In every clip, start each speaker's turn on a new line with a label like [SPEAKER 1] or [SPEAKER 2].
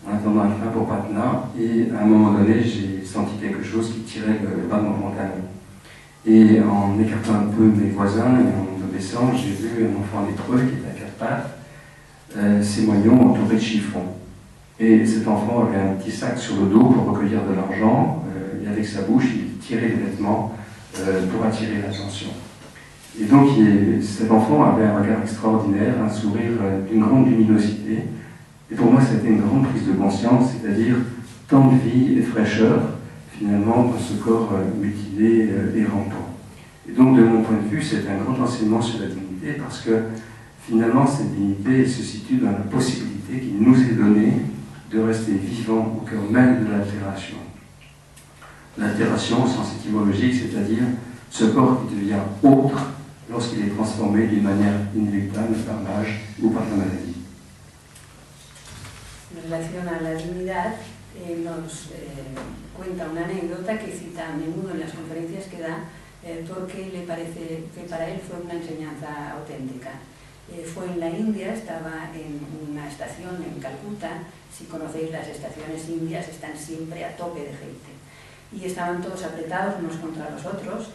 [SPEAKER 1] en attendant un train pour Patna, et à un moment donné, j'ai senti quelque chose qui tirait le bas de mon pantalon. Et en écartant un peu mes voisins et en me baissant, j'ai vu un enfant lépreux qui était à quatre pattes, ses moignons entourés de chiffons. Et cet enfant avait un petit sac sur le dos pour recueillir de l'argent, et avec sa bouche, il tirait les vêtements pour attirer l'attention. Et donc, cet enfant avait un regard extraordinaire, un sourire d'une grande luminosité. Et pour moi, ça a été une grande prise de conscience, c'est-à-dire tant de vie et de fraîcheur, finalement, dans ce corps mutilé et rampant. Et donc, de mon point de vue, c'est un grand enseignement sur la dignité, parce que, finalement, cette dignité se situe dans la possibilité qui nous est donnée de rester vivant au cœur même de l'altération. L'altération au sens étymologique, c'est-à-dire ce corps qui devient autre lorsqu'il est transformé d'une manière inéluctable par l'âge ou par la maladie.
[SPEAKER 2] En relación a la dignidad, nos cuenta una anécdota que cita a menudo en las conferencias que da, porque le parece que para él fue una enseñanza auténtica. Fue en la India, estaba en una estación en Calcuta. Si conocéis las estaciones indias, están siempre a tope de gente. Y estaban todos apretados unos contra los otros,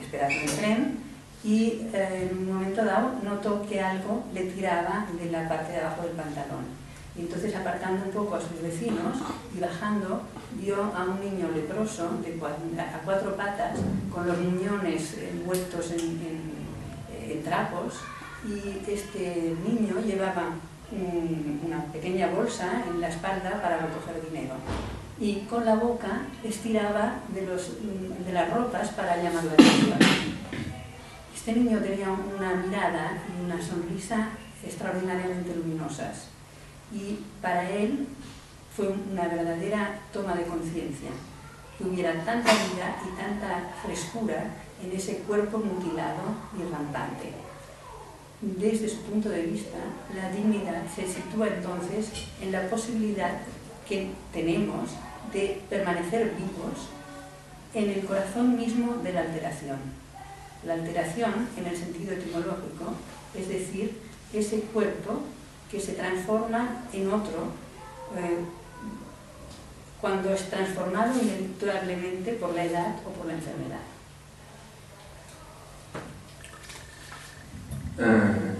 [SPEAKER 2] esperando el tren, y en un momento dado notó que algo le tiraba de la parte de abajo del pantalón. Y entonces, apartando un poco a sus vecinos y bajando, vio a un niño leproso a cuatro patas, con los muñones envueltos en trapos, y este niño llevaba una pequeña bolsa en la espalda para recoger dinero. Y con la boca estiraba de las ropas para llamar la atención. Este niño tenía una mirada y una sonrisa extraordinariamente luminosas. Y para él fue una verdadera toma de conciencia, que hubiera tanta vida y tanta frescura en ese cuerpo mutilado y rampante. Desde su punto de vista, la dignidad se sitúa entonces en la posibilidad que tenemos de permanecer vivos en el corazón mismo de la alteración. La alteración, en el sentido etimológico, es decir, ese cuerpo que se transforma en otro cuando es transformado inevitablemente por la edad o por la enfermedad.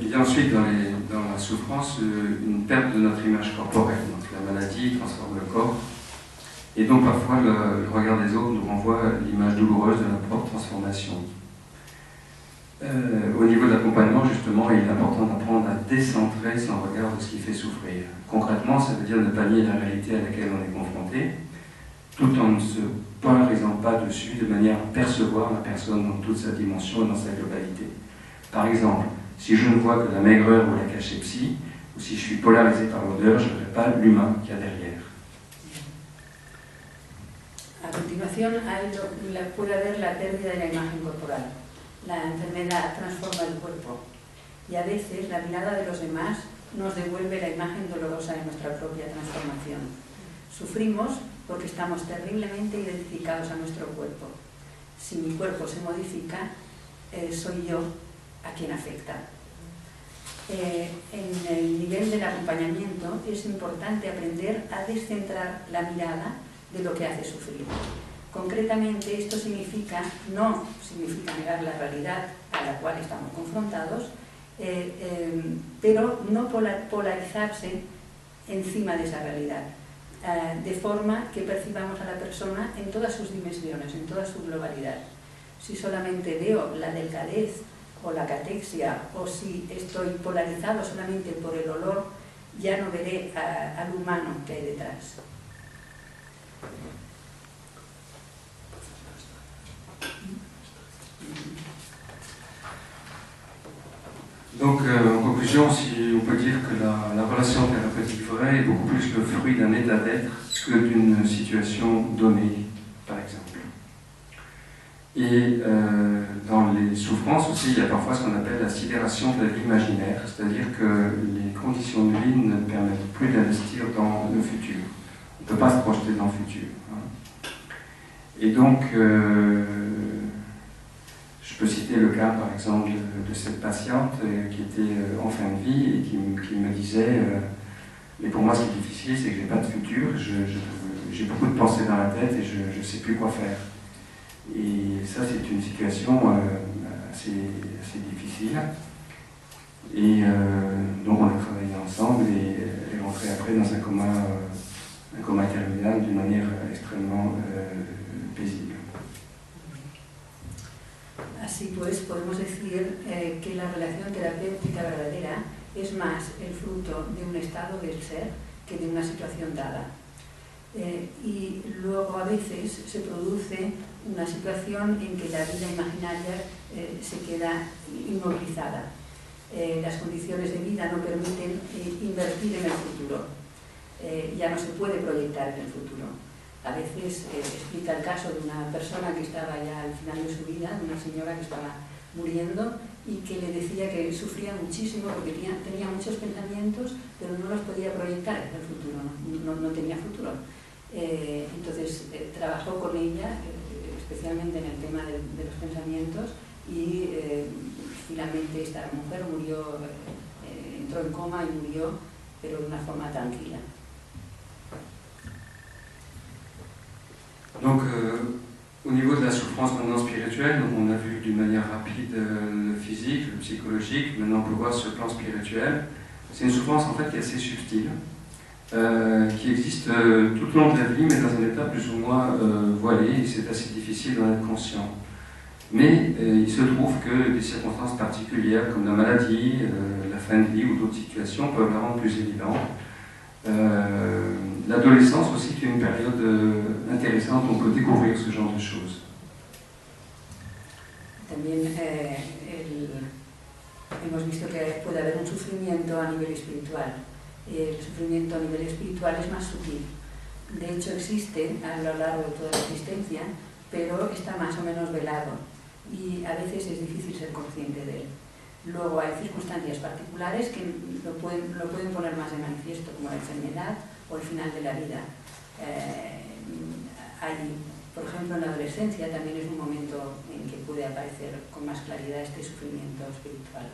[SPEAKER 1] Il y a ensuite dans la souffrance une perte de notre image corporelle. Donc la maladie transforme le corps. Et donc parfois le regard des autres nous renvoie l'image douloureuse de la propre transformation. Au niveau de l'accompagnement, justement, il est important d'apprendre à décentrer son regard de ce qui fait souffrir. Concrètement, ça veut dire ne pas nier la réalité à laquelle on est confronté, tout en ne se polarisant pas dessus, de manière à percevoir la personne dans toute sa dimension et dans sa globalité. Par exemple, si je ne vois que la maigreur ou la cachexie, ou si je suis polarisé par l'odeur, je ne verrai pas l'humain qu'il y a derrière.
[SPEAKER 2] A continuación, puede haber la pérdida de la imagen corporal. La enfermedad transforma el cuerpo y a veces la mirada de los demás nos devuelve la imagen dolorosa de nuestra propia transformación. Sufrimos porque estamos terriblemente identificados a nuestro cuerpo. Si mi cuerpo se modifica, soy yo a quien afecta. En el nivel del acompañamiento es importante aprender a descentrar la mirada de lo que hace sufrir. Concretamente, esto no significa negar la realidad a la cual estamos confrontados, pero no polarizarse encima de esa realidad, de forma que percibamos a la persona en todas sus dimensiones, en toda su globalidad. Si solamente veo la delgadez o la catexia, o si estoy polarizado solamente por el olor, ya no veré al humano que hay detrás.
[SPEAKER 1] Donc, en conclusion, si on peut dire que la relation thérapeutique vraie est beaucoup plus le fruit d'un état d'être que d'une situation donnée, par exemple. Et dans les souffrances aussi, il y a parfois ce qu'on appelle la sidération de la vie imaginaire, c'est-à-dire que les conditions de vie ne permettent plus d'investir dans le futur. On ne peut pas se projeter dans le futur. Hein. Et donc, je peux citer le cas, par exemple, de cette patiente qui était en fin de vie et qui me disait Mais pour moi, ce qui est difficile, c'est que je n'ai pas de futur, j'ai beaucoup de pensées dans la tête et je ne sais plus quoi faire. Et ça, c'est une situation assez difficile. Et donc, on a travaillé ensemble et elle est rentrée après dans un coma terminal d'une manière extrêmement paisible.
[SPEAKER 2] Así pues, podemos decir que la relación terapéutica verdadera es más el fruto de un estado del ser que de una situación dada. Y luego a veces se produce una situación en que la vida imaginaria se queda inmovilizada. Las condiciones de vida no permiten invertir en el futuro. Ya no se puede proyectar en el futuro. A veces explica el caso de una persona que estaba ya al final de su vida, de una señora que estaba muriendo y que le decía que sufría muchísimo porque tenía muchos pensamientos, pero no los podía proyectar en el futuro, no tenía futuro. Entonces trabajó con ella, especialmente en el tema de los pensamientos, y finalmente esta mujer murió, entró en coma y murió, pero de una forma tranquila.
[SPEAKER 1] Donc, au niveau de la souffrance maintenant spirituelle, on a vu d'une manière rapide le physique, le psychologique, maintenant on peut voir sur le plan spirituel. C'est une souffrance en fait qui est assez subtile, qui existe tout au long de la vie, mais dans un état plus ou moins voilé, et c'est assez difficile d'en être conscient. Mais il se trouve que des circonstances particulières comme la maladie, la fin de vie ou d'autres situations peuvent la rendre plus évidente. L'adolescence aussi est une période intéressante où on peut découvrir ce genre de choses.
[SPEAKER 2] También hemos visto que puede haber un sufrimiento a nivel espiritual. El sufrimiento a nivel espiritual es más sutil. De hecho existe a lo largo de toda la existencia, pero está más o menos velado y a veces es difícil ser consciente de él. Luego hay circunstancias particulares que lo pueden poner más de manifiesto, como la enfermedad o el final de la vida. Por ejemplo, en la adolescencia también es un momento en que puede aparecer con más claridad este sufrimiento espiritual.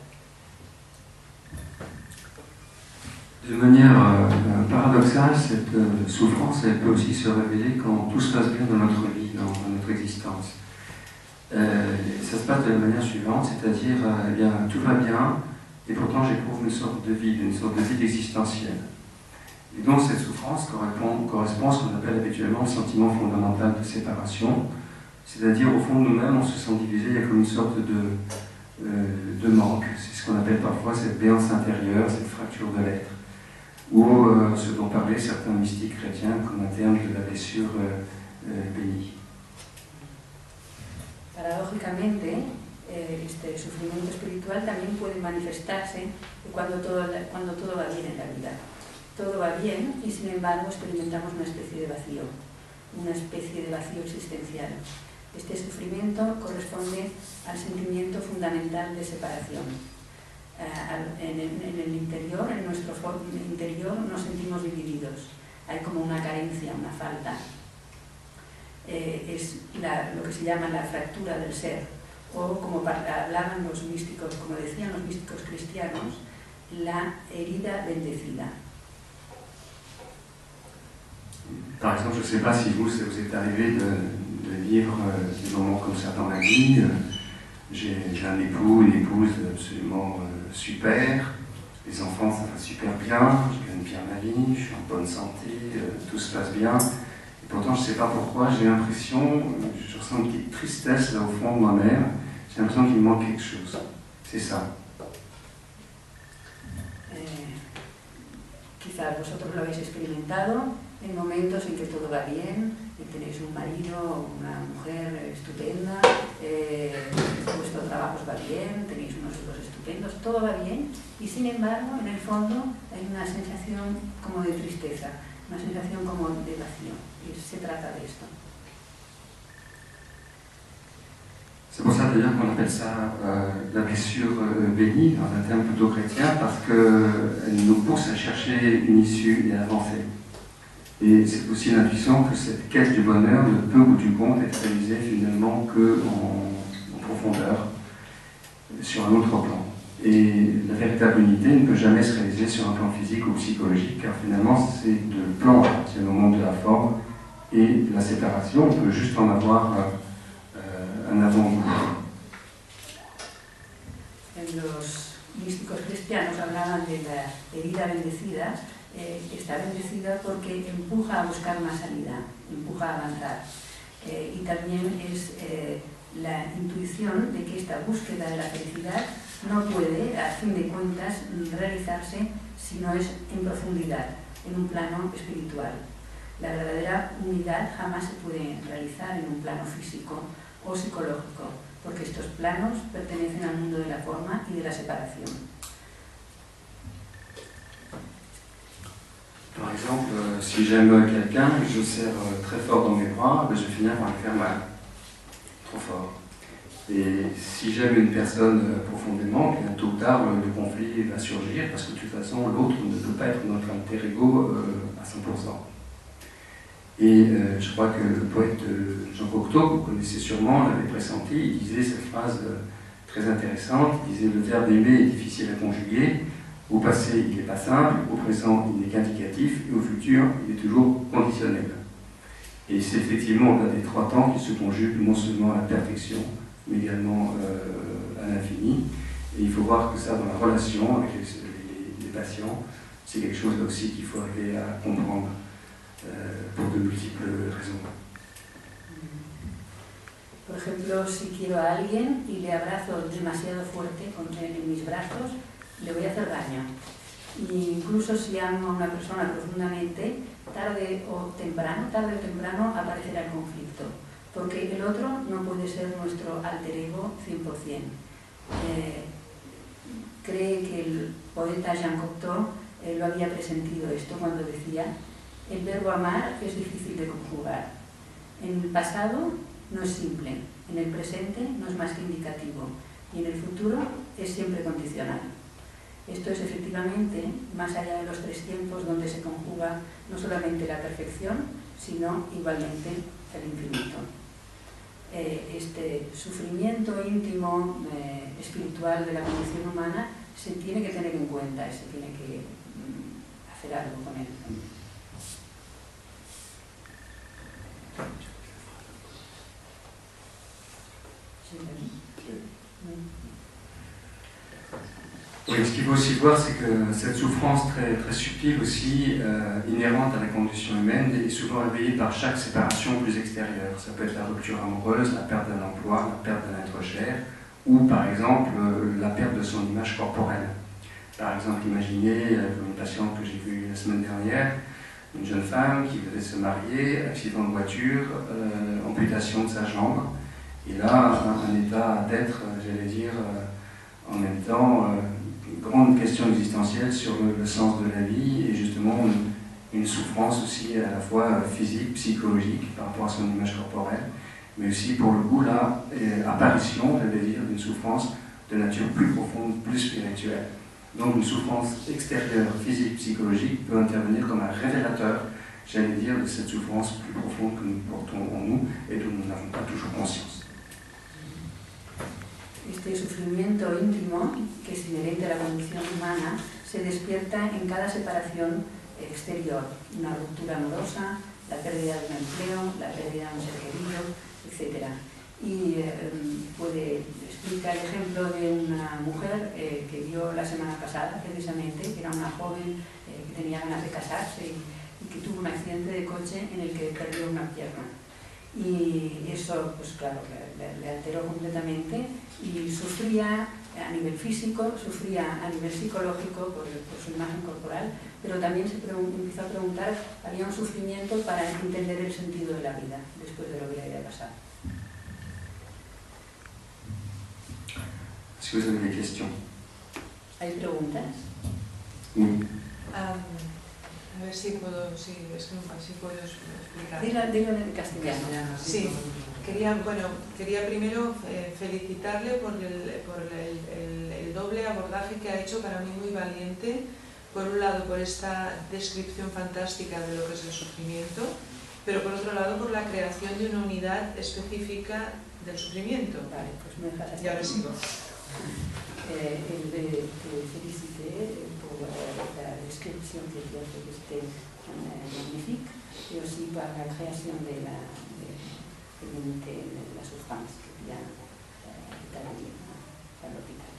[SPEAKER 1] De manière paradoxale, cette souffrance elle peut aussi se révéler quand tout se passe bien dans notre vie, dans notre existence. Ça se passe de la manière suivante, c'est-à-dire eh bien, tout va bien et pourtant j'éprouve une sorte de vide existentielle. Et donc cette souffrance correspond à ce qu'on appelle habituellement le sentiment fondamental de séparation, c'est-à-dire au fond de nous-mêmes on se sent divisé, il y a comme une sorte de manque, c'est ce qu'on appelle parfois cette béance intérieure, cette fracture de l'être, ou ce dont parlaient certains mystiques chrétiens comme un terme de la blessure bénie.
[SPEAKER 2] Paradójicamente, este sufrimiento espiritual también puede manifestarse cuando todo va bien en la vida. Todo va bien y sin embargo experimentamos una especie de vacío existencial. Este sufrimiento corresponde al sentimiento fundamental de separación. En el interior, en nuestro interior nos sentimos divididos. Hay como una carencia, una falta. Es lo que se llama la fractura del ser, o como hablaban los místicos, como decían los místicos cristianos, la herida bendecida.
[SPEAKER 1] Par exemple, je ne sais pas si vous est arrivé de vivre des moments comme ça dans la vie. J'ai un époux, une épouse absolument super, les enfants ça va super bien, je gagne bien ma vie, je suis en bonne santé, tout se passe bien. Et pourtant, je ne sais pas pourquoi, j'ai l'impression, je ressens une petite tristesse là au fond de moi-même, j'ai l'impression qu'il me manque quelque chose. C'est ça.
[SPEAKER 2] Quizás vosotros lo habéis experimentado en momentos en que todo va bien, que tenéis un marido o una mujer estupenda, vuestro trabajo os va bien, tenéis unos hijos estupendos, todo va bien y sin embargo en el fondo hay una sensación como de tristeza, una sensación como de vacío y se trata de esto.
[SPEAKER 1] C'est pour ça d'ailleurs qu'on appelle ça la blessure bénie, dans un terme plutôt chrétien, parce qu'elle nous pousse à chercher une issue et à avancer. Et c'est aussi l'intuition que cette quête du bonheur ne peut, au bout du compte, être réalisée finalement qu'en profondeur, sur un autre plan. Et la véritable unité ne peut jamais se réaliser sur un plan physique ou psychologique, car finalement c'est de plan à partir du moment de la forme et de la séparation. On peut juste en avoir un avant-goût.
[SPEAKER 2] En los místicos cristianos hablaban de la herida bendecida. Está bendecida porque empuja a buscar más sanidad, empuja a avanzar. Y también es la intuición de que esta búsqueda de la felicidad no puede, a fin de cuentas, realizarse si no es en profundidad, en un plano espiritual. La verdadera unidad jamás se puede realizar en un plano físico o psicológico, porque estos planos pertenecen al mundo de la forma y de la separación.
[SPEAKER 1] Par exemple, si j'aime quelqu'un, je serre très fort dans mes bras, je vais finir par lui faire mal, trop fort. Et si j'aime une personne profondément, tôt ou tard, le conflit va surgir, parce que de toute façon, l'autre ne peut pas être notre alter ego à 100%. Et je crois que le poète Jean Cocteau, que vous connaissez sûrement, l'avait pressenti, il disait cette phrase très intéressante, il disait « Le verbe aimer est difficile à conjuguer, au passé il n'est pas simple, au présent il n'est qu'indicatif, et au futur il est toujours conditionnel. » Et c'est effectivement au-delà des 3 temps qu'il se conjugue non seulement à la perfection, mais également à l'infini. Et il faut voir que ça, dans la relation avec les patients, c'est quelque chose aussi qu'il faut arriver à comprendre por de múltiples raisons.
[SPEAKER 2] Por ejemplo, si quiero a alguien y le abrazo demasiado fuerte en mis brazos, le voy a hacer daño. Y incluso si amo a una persona profundamente, tarde o temprano aparecerá el conflicto, porque el otro no puede ser nuestro alter ego 100%. Cree que el poeta Jean Cocteau lo había presentido esto cuando decía: el verbo amar es difícil de conjugar. En el pasado no es simple, en el presente no es más que indicativo y en el futuro es siempre condicional. Esto es efectivamente más allá de los 3 tiempos donde se conjuga no solamente la perfección, sino igualmente el infinito. Este sufrimiento íntimo, espiritual de la condición humana se tiene que tener en cuenta y se tiene que hacer algo con él.
[SPEAKER 1] Oui, ce qu'il faut aussi voir, c'est que cette souffrance très, très subtile aussi, inhérente à la condition humaine, est souvent réveillée par chaque séparation plus extérieure. Ça peut être la rupture amoureuse, la perte d'un emploi, la perte d'un être cher, ou par exemple la perte de son image corporelle. Par exemple, imaginez une patiente que j'ai vue la semaine dernière, une jeune femme qui devait se marier, accident de voiture, amputation de sa jambe, et là, un état d'être, j'allais dire, en même temps, une grande question existentielle sur le sens de la vie, et justement une souffrance aussi à la fois physique, psychologique, par rapport à son image corporelle, mais aussi pour le coup, là, apparition, j'allais dire, d'une souffrance de nature plus profonde, plus spirituelle. Donc une souffrance extérieure, physique, psychologique peut intervenir comme un révélateur, j'allais dire, de cette souffrance plus profonde que nous portons en nous et dont nous n'avons pas toujours conscience.
[SPEAKER 2] Este sufrimiento íntimo, que es inherente a la condición humana, se despierta en cada separación exterior, una ruptura amorosa, la pérdida de un empleo, la pérdida de un ser querido, etc. Y explica el ejemplo de una mujer que vio la semana pasada, precisamente, que era una joven que tenía ganas de casarse y que tuvo un accidente de coche en el que perdió una pierna. Y eso, pues claro, le alteró completamente y sufría a nivel físico, sufría a nivel psicológico por su imagen corporal, pero también se empezó a preguntar, había un sufrimiento para entender el sentido de la vida después de lo que le había pasado.
[SPEAKER 1] Est-ce que vous avez des questions?
[SPEAKER 2] ¿Hay preguntas?
[SPEAKER 1] Oui.
[SPEAKER 3] A ver si puedo, si puedo explicar.
[SPEAKER 2] Dilo en castellano.
[SPEAKER 3] Sí, quería primero felicitarle por el doble abordaje que ha hecho, para mí muy valiente. Por un lado, por esta descripción fantástica de lo que es el sufrimiento, pero por otro lado, por la creación de una unidad específica del sufrimiento.
[SPEAKER 2] Vale, pues me dejas así.
[SPEAKER 3] Y ahora sigo.
[SPEAKER 2] te féliciter pour la description que tu as fait, c'était magnifique, et aussi par la création de l'unité de la souffrance qui vient d'établir à l'hôpital.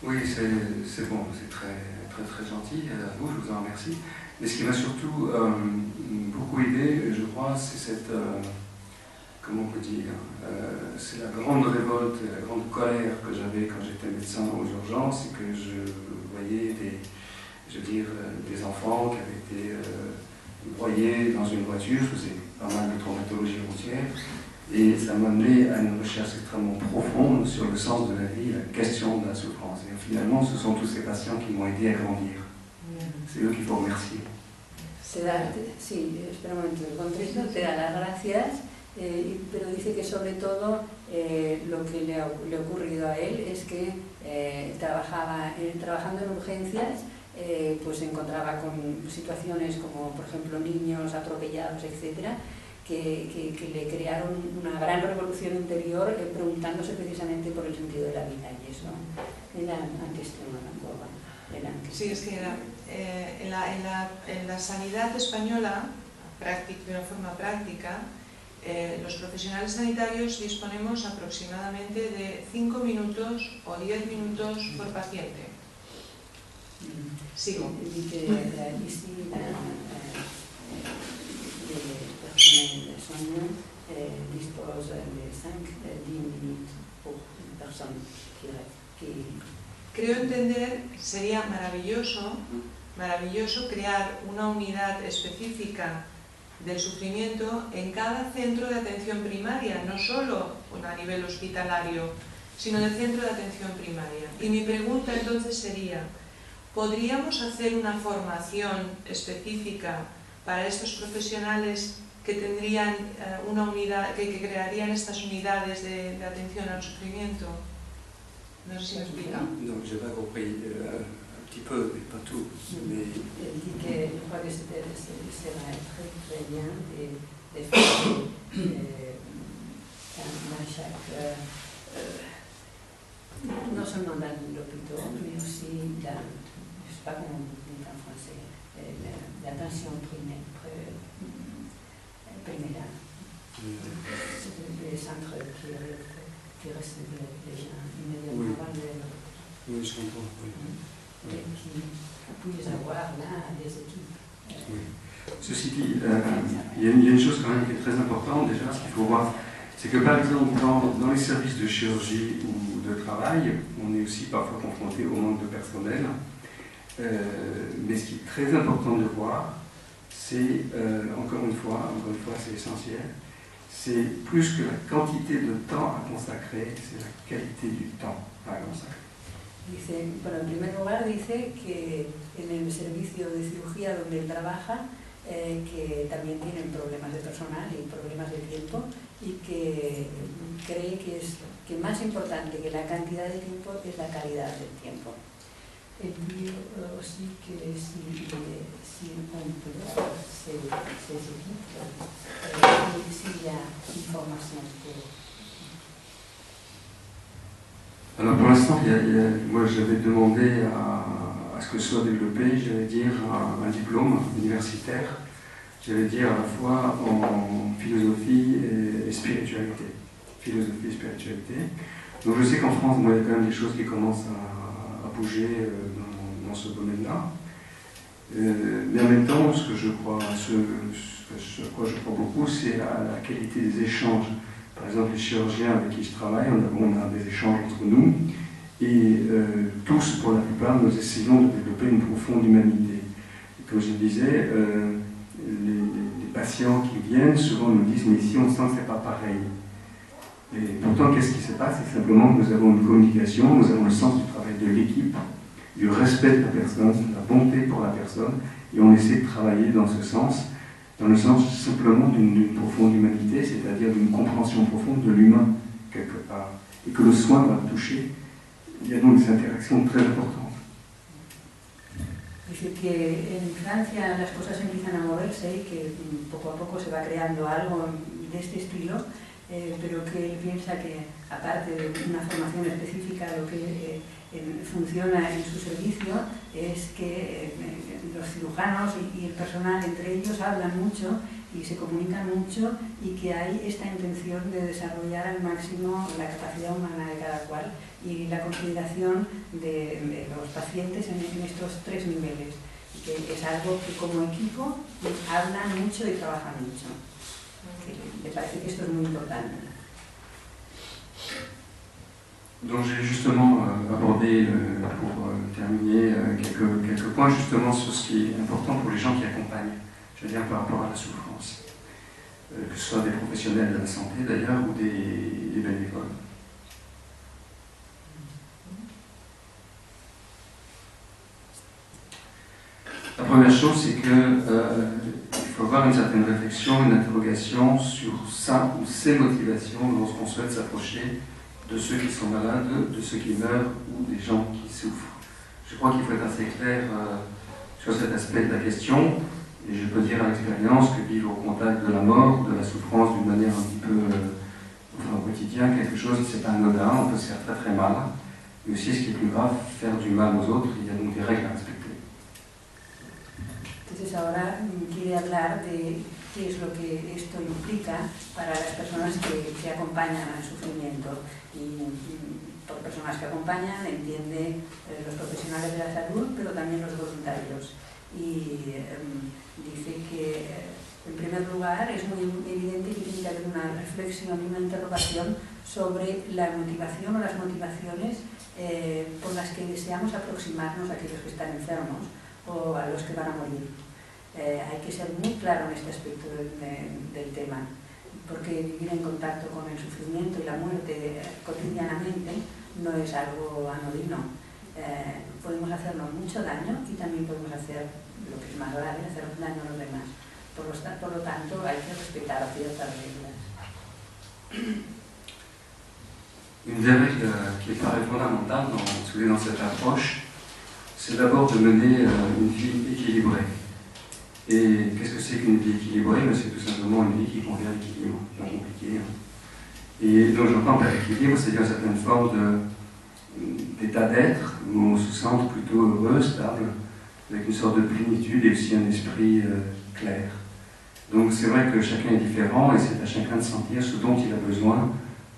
[SPEAKER 1] Oui, c'est bon, c'est très, très, très gentil à vous, je vous en remercie. Mais ce qui m'a surtout beaucoup aidé, je crois, c'est cette, comment on peut dire, c'est la grande révolte, la grande colère que j'avais quand j'étais médecin aux urgences et que je voyais des enfants qui avaient été broyés dans une voiture. Je faisais pas mal de traumatologie routière. Et ça m'a amené à une recherche extrêmement profonde sur le sens de la vie, la question de la souffrance. Et finalement, ce sont tous ces patients qui m'ont aidé à grandir. C'est eux qu'il faut remercier.
[SPEAKER 2] Sí, espera un momento, el contexto te da las gracias, pero dice que sobre todo lo que le ha ocurrido a él es que trabajando en urgencias pues se encontraba con situaciones como por ejemplo niños atropellados, etcétera, que le crearon una gran revolución interior preguntándose precisamente por el sentido de la vida, y eso era antes de una curva.
[SPEAKER 3] Sí, es que en la sanidad española, de una forma práctica, los profesionales sanitarios disponemos aproximadamente de 5 minutos o 10 minutos por paciente. Sigo.
[SPEAKER 2] Les soignants disposent de 5-10 minutes pour une personne qui...
[SPEAKER 3] Creo entender, sería maravilloso crear una unidad específica del sufrimiento en cada centro de atención primaria, no solo a nivel hospitalario, sino del centro de atención primaria. Y mi pregunta entonces sería, ¿podríamos hacer una formación específica para estos profesionales que tendrían una unidad, que crearían estas unidades de atención al sufrimiento? No sé si me explica.
[SPEAKER 1] Non, j'ai pas compris. Un petit peu, mais pas tout. Mais...
[SPEAKER 2] Elle dit que je crois que serait très très bien de faire dans chaque, non seulement dans l'hôpital, mais aussi dans, je ne sais pas comment on dit en français, l'attention primaire. Les centres qui reçoivent les gens immédiatement avant de...
[SPEAKER 1] Oui, je comprends. Oui.
[SPEAKER 2] Et qui puissent avoir là des équipes.
[SPEAKER 1] Oui. Ceci dit, il y a une chose quand même qui est très importante déjà, ce qu'il faut voir, c'est que par exemple dans les services de chirurgie ou de travail, on est aussi parfois confronté au manque de personnel. Mais ce qui est très important de voir, c'est, encore une fois, c'est essentiel, c'est plus que la quantité de temps à consacrer, c'est la qualité du temps à consacrer.
[SPEAKER 2] Dice, bueno, en primer lugar dice que en el servicio de cirugía donde él trabaja, que también tienen problemas de personal y problemas de tiempo, y que cree que más importante que la cantidad de tiempo es la calidad del tiempo. Et puis aussi que si on peut avoir ces équipes, s'il y a une formation pour...
[SPEAKER 1] Alors pour l'instant, moi j'avais demandé à ce que soit développé, j'allais dire, un diplôme universitaire, j'allais dire à la fois en philosophie et spiritualité. Philosophie et spiritualité. Donc je sais qu'en France, il y a quand même des choses qui commencent à bouger dans ce domaine-là. Mais en même temps, ce à quoi je crois beaucoup, c'est la qualité des échanges. Par exemple, les chirurgiens avec qui je travaille, on a des échanges entre nous, et tous, pour la plupart, nous essayons de développer une profonde humanité. Et comme je disais, les patients qui viennent, souvent nous disent, mais ici on sent que c'est pas pareil. Et pourtant, qu'est-ce qui se passe? C'est simplement que nous avons une communication, nous avons le sens du travail de l'équipe, du respect de la personne, de la bonté pour la personne, et on essaie de travailler dans ce sens, dans le sens simplement d'une profonde humanité, c'est-à-dire d'une compréhension profonde de l'humain, quelque part, et que le soin va toucher. Il y a donc des interactions très importantes.
[SPEAKER 2] Dice que en Francia las cosas empiezan a moverse y que poco a poco se va creando algo de este estilo, pero que él piensa que, aparte de una formación específica, lo que funciona en su servicio es que los cirujanos y el personal entre ellos hablan mucho y se comunican mucho, y que hay esta intención de desarrollar al máximo la capacidad humana de cada cual y la consideración de los pacientes en estos 3 niveles, y que es algo que como equipo hablan mucho y trabajan mucho. Me parece que esto es muy importante.
[SPEAKER 1] Donc j'ai justement abordé, pour terminer, quelques points justement sur ce qui est important pour les gens qui accompagnent, je veux dire par rapport à la souffrance, que ce soit des professionnels de la santé d'ailleurs ou des bénévoles. La première chose, c'est qu'il faut avoir une certaine réflexion, une interrogation sur sa ou ses motivations lorsqu'on souhaite s'approcher de ceux qui sont malades, de ceux qui meurent ou des gens qui souffrent. Je crois qu'il faut être assez clair sur cet aspect de la question, et je peux dire à l'expérience que vivre au contact de la mort, de la souffrance d'une manière un petit peu au quotidien, quelque chose qui n'est pas anodin, on peut se faire très très mal, mais aussi ce qui est plus grave, faire du mal aux autres, il y a donc des règles à respecter.
[SPEAKER 2] Entonces ahora quiere hablar de qué es lo que esto implica para las personas que acompañan al sufrimiento. Y por personas que acompañan entiende los profesionales de la salud, pero también los voluntarios. Y dice que, en primer lugar, es muy evidente que tiene que haber una reflexión y una interrogación sobre la motivación o las motivaciones por las que deseamos aproximarnos a aquellos que están enfermos o a los que van a morir. Hay que ser muy claro en este aspecto del tema, porque vivir en contacto con el sufrimiento y la muerte cotidianamente no es algo anodino. Podemos hacernos mucho daño y también podemos hacer, lo que es más grave, hacer daño a los demás. Por lo tanto, hay que respetar ciertas reglas.
[SPEAKER 1] Une des règles qui paraît fondamentale dans cette approche, c'est d'abord de mener une vie équilibrée. Et qu'est-ce que c'est qu'une vie équilibrée? C'est tout simplement une vie qui convient à l'équilibre, c'est pas compliqué. Et donc j'entends par équilibre, c'est-à-dire une certaine forme d'état d'être, où on se sente plutôt heureux, stable, avec une sorte de plénitude et aussi un esprit clair. Donc c'est vrai que chacun est différent et c'est à chacun de sentir ce dont il a besoin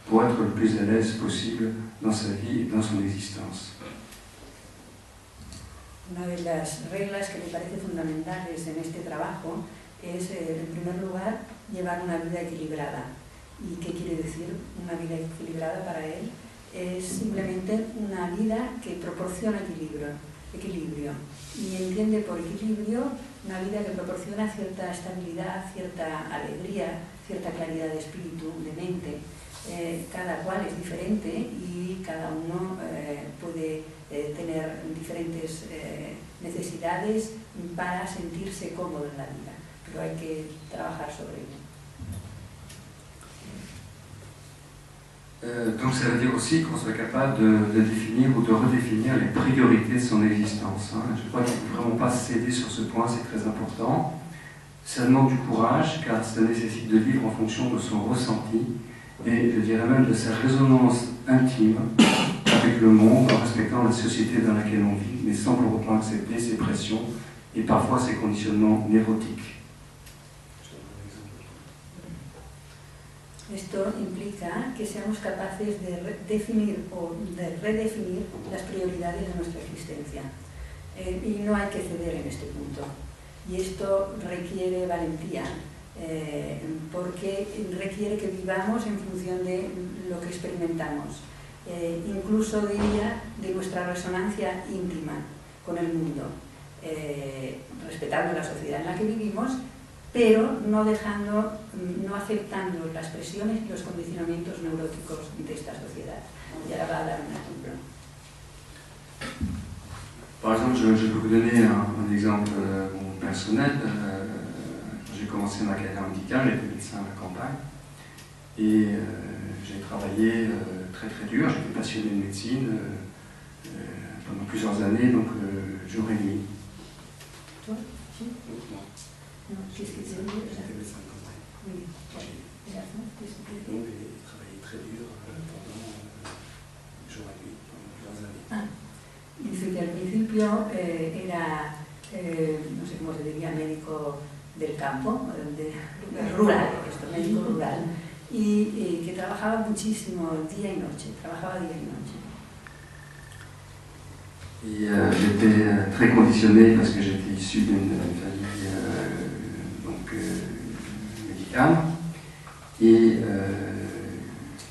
[SPEAKER 1] pour être le plus à l'aise possible dans sa vie et dans son existence.
[SPEAKER 2] Una de las reglas que me parece fundamentales en este trabajo es, en primer lugar, llevar una vida equilibrada. ¿Y qué quiere decir una vida equilibrada para él? Es simplemente una vida que proporciona equilibrio. Y entiende por equilibrio una vida que proporciona cierta estabilidad, cierta alegría, cierta claridad de espíritu, de mente. Cada cual es diferente y cada uno puede tener diferentes necesidades para sentirse cómodo en la vida, pero hay que trabajar sobre ello.
[SPEAKER 1] Donc ça veut dire aussi qu'on soit capable de définir ou de redéfinir les priorités de son existence. Je crois qu'il ne faut vraiment pas céder sur ce point, c'est très important. Ça demande du courage car ça nécessite de vivre en fonction de son ressenti et je dirais même de sa résonance intime avec le monde en respectant la société dans laquelle on vit, mais sans pour autant accepter ses pressions et parfois ses conditionnements névrotiques.
[SPEAKER 2] Esto implica que seamos capaces de definir o de redefinir las prioridades de nuestra existencia. Y no hay que ceder en este punto. Y esto requiere valentía, porque requiere que vivamos en función de lo que experimentamos. Incluso diría de nuestra resonancia íntima con el mundo, respetando la sociedad en la que vivimos, pero no aceptando las presiones y los condicionamientos neuróticos de esta sociedad. Y ahora va a dar un ejemplo.
[SPEAKER 1] Par exemple, je peux vous donner un exemple personnel. J'ai commencé ma carrière médicale, j'étais médecin à la campagne, et j'ai travaillé très très dur, j'étais passionné de médecine pendant plusieurs années, donc jour et nuit.
[SPEAKER 2] Toi? Si?
[SPEAKER 1] Non.
[SPEAKER 2] Non, qu'est-ce que c'est?
[SPEAKER 1] J'étais médecin de campagne.
[SPEAKER 2] Oui.
[SPEAKER 1] il travaillait très dur pendant jour et nuit, pendant plusieurs années.
[SPEAKER 2] Dice que al principio era, no sé cómo se diría, médico del campo, rural, médico rural, y que trabajaba muchísimo día y noche, trabajaba día y noche.
[SPEAKER 1] Et j'étais très conditionné parce que j'étais issu d'une famille médicale. Et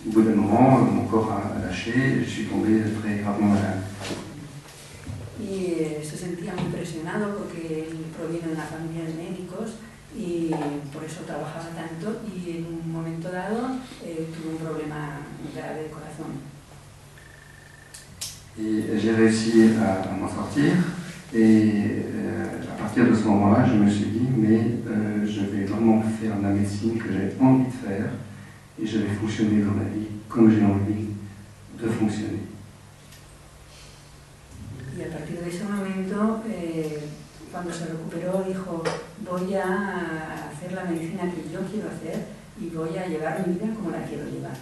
[SPEAKER 1] au bout d'un moment, mon corps a lâché et je suis tombé très gravement malade.
[SPEAKER 2] Y se sentía muy presionado porque él proviene de una familia de médicos y por eso trabajaba tanto y en un momento dado tuvo un problema grave de corazón.
[SPEAKER 1] Et j'ai réussi à m'en sortir et à partir de ce moment-là, je me suis dit mais je vais vraiment faire la médecine que j'ai envie de faire et je vais fonctionner dans la vie comme j'ai envie de fonctionner.
[SPEAKER 2] Y a partir de ese momento, cuando se recuperó, dijo, voy a hacer la medicina que yo quiero hacer y voy a llevar mi vida como la quiero llevar.